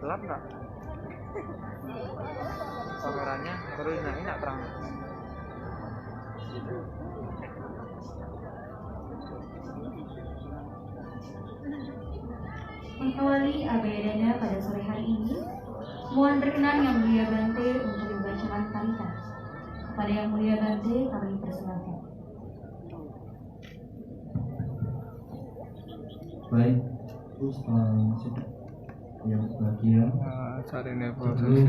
gelap nggak? Kameranya baru ini nggak terang. Mengawali abadana pada sore hari ini, mohon berkenan Yang Mulia Bante untuk membacakan paritas. Kepada Yang Mulia Bante kami persilakan. Baik, sudah yang bahagia. Saat ini prosesi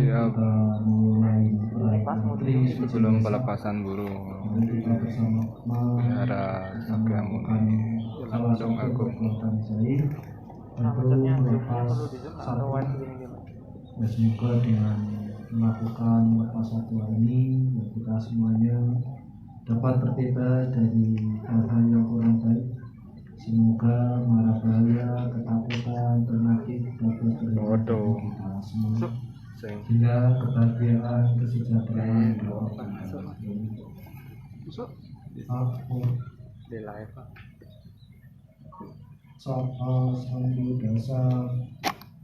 sebelum pelepasan burung di Wihara Sakyamuni Gunung Agung. Untuk melepas satu, dan semoga dengan melakukan lepas satu ini kita semuanya dapat terbebas dari hal-hal yang kurang baik. Semoga mara bahaya, ketakutan, penyakit dapat terhindar dari kita semua, sehingga kebahagiaan, kesejahteraan dapat aku Di live Pak. Sapa Sambudasa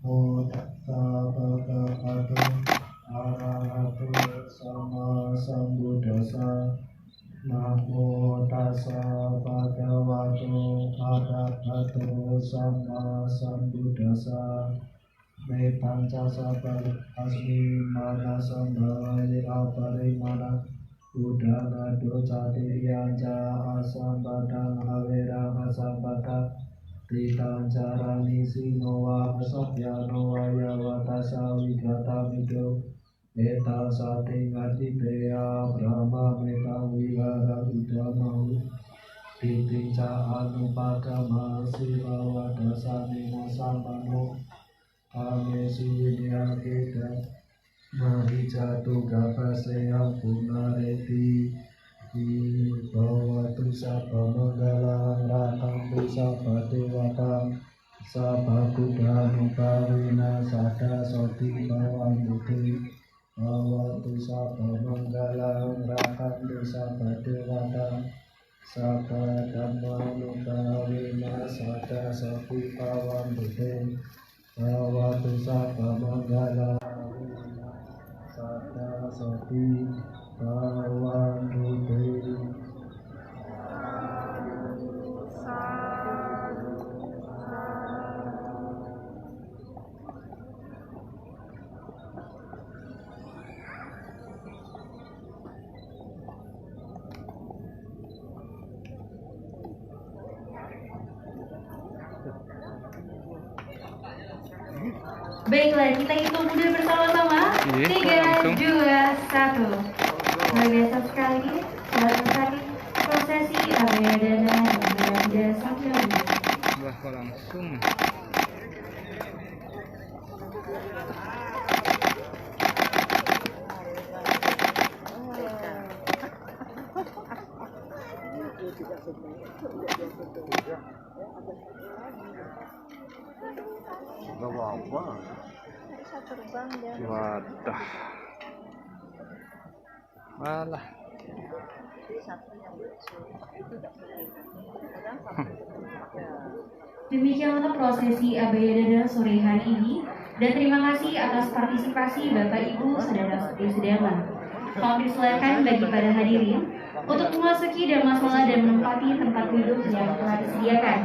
Bodhata Bhagavato Arahato Sama Sambudasa Namo Tassa Bhagavato Arahato Sama Sambudasa Metanca Sabar Asmi Mana Sambhawai Aparimana Udana Dosa Tiriyanca Asambadang Avera Asambadang Titan Carani Sinowa Asabya Noaya Watasa Wigata Mido Eta Sati Ngati Dea Brahma Meta Wihara Udamahu Titinca Anupadama Siva Wadasa Nina Samano Ame Suwinya Keda Mahijatu Gapaseyam Punareti Bawatu Sapa Manggalang Rakambu Sapa Dewatang Sapa Kudanu Pawina Sada Soti Bawang Budi Bawatu Sapa Manggalang Rakambu Sapa Dewatang Sapa Dhammanu Pawina Sada Soti Bawang Budi Bawatu Sapa Manggalang Sada Soti Bawang Budi. Baiklah, kita hitung mundur bersama-sama. 3, 2, 1. Luar biasa sekali. Selamat sekali prosesi abadana yang Wihara Sakyamuni. Bahwa langsung Bawa apa? wadah. Alah. Demikianlah prosesi abadana sore hari ini, dan terima kasih atas partisipasi Bapak Ibu saudara-saudari sediawan. Kami persilakan bagi para hadirin untuk memasuki darmasalah dan menempati tempat duduk yang telah disediakan.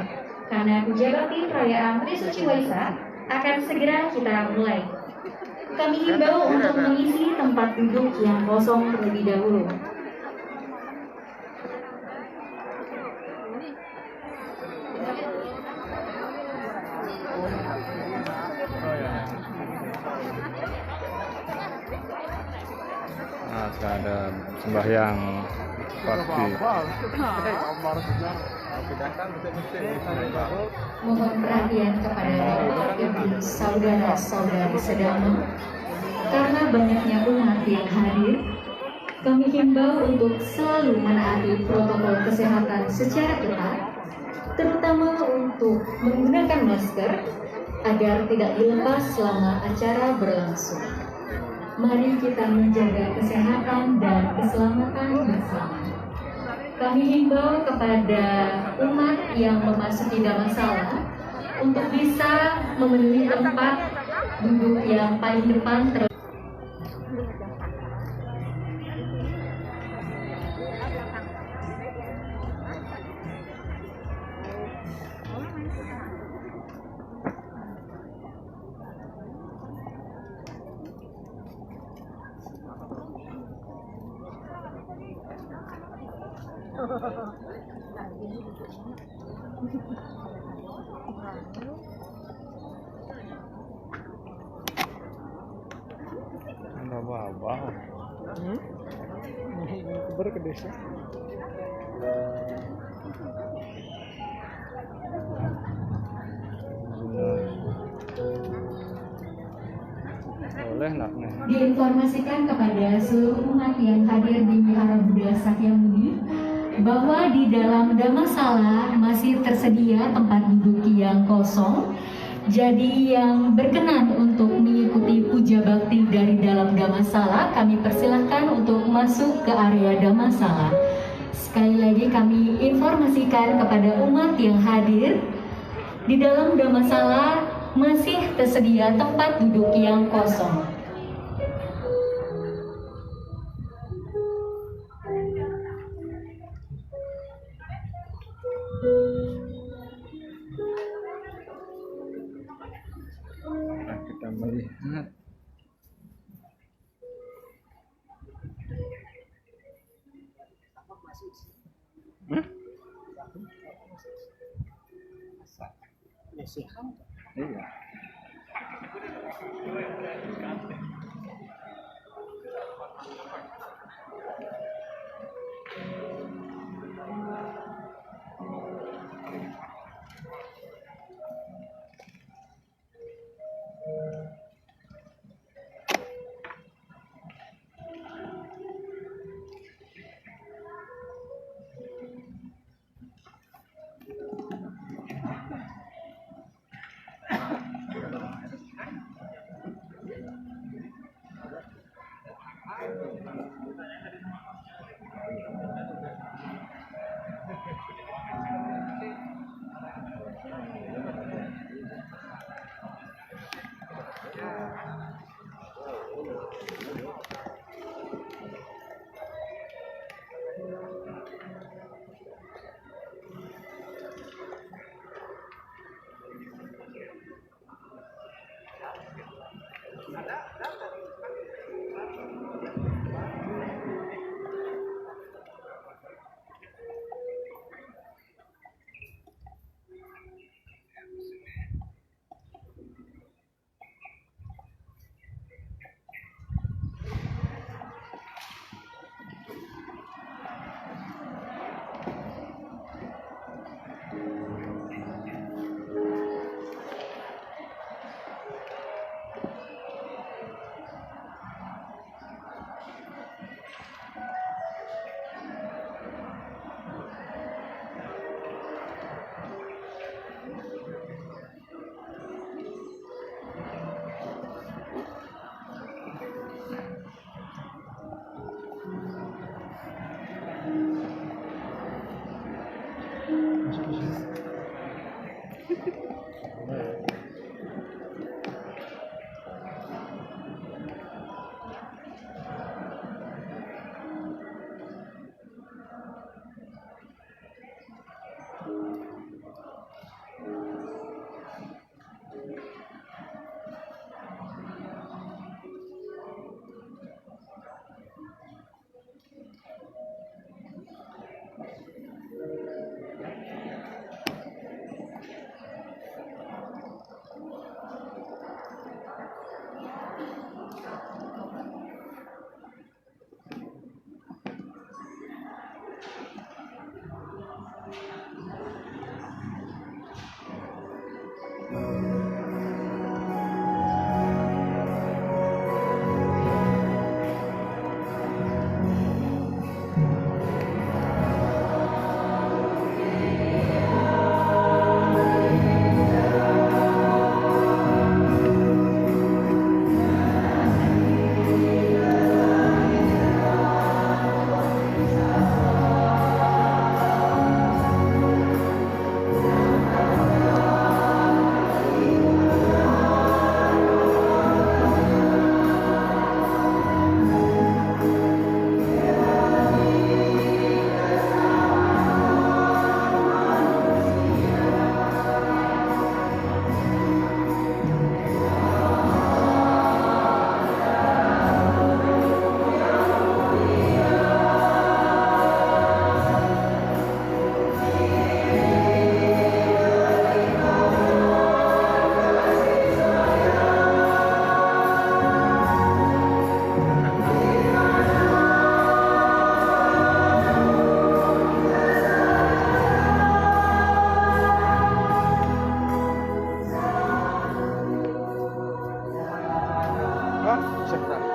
Karena puja bakti perayaan Trisuci Waisak akan segera kita mulai. Kami himbau untuk mengisi tempat duduk yang kosong terlebih dahulu. Nah, sekarang ada sembahyang pagi. Mohon perhatian kepada Bapak saudara-saudari sedama, karena banyaknya umat yang hadir, kami himbau untuk selalu menaati protokol kesehatan secara ketat, terutama untuk menggunakan masker agar tidak dilepas selama acara berlangsung. Mari kita menjaga kesehatan dan keselamatan bersama. Kami himbau kepada umat yang memasuki darmasalah untuk bisa memenuhi tempat duduk yang paling depan terus. Nggak apa-apa. Baru ke desa. Boleh lah nih. Diinformasikan kepada seluruh umat yang hadir di Wihara Buddha Sakyamuni bahwa di dalam Dhammasala masih tersedia tempat duduk yang kosong. Jadi yang berkenan untuk mengikuti puja bakti dari dalam Dhammasala, kami persilahkan untuk masuk ke area Dhammasala. Sekali lagi kami informasikan kepada umat yang hadir, di dalam Dhammasala masih tersedia tempat duduk yang kosong. Nah, kita melihat iya. Sebentar.